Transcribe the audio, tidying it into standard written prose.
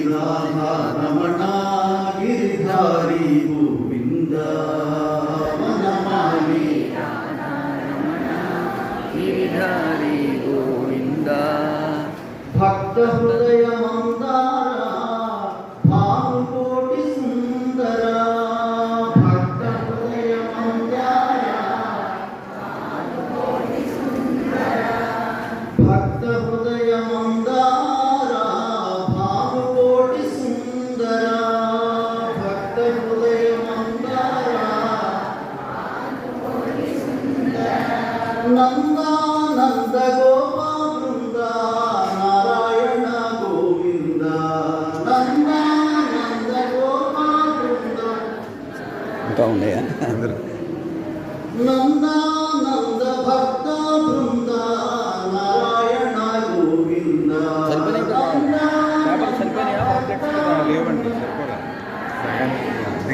రాధా రమణ గిరిధారి గోవింద వనమాలి గిరిధారి గోవింద భక్త హృదయ మందార భానుకోటి సుందర భక్త హృదయ మందార భక్త హృదయ మందార భానుకోటి సుందర భక్త హృదయ మందార నందానంద గోపాల నారాయణ గోవింద నందానంద గోపాల ఇంకా ఉన్నాయా అందరూ నంద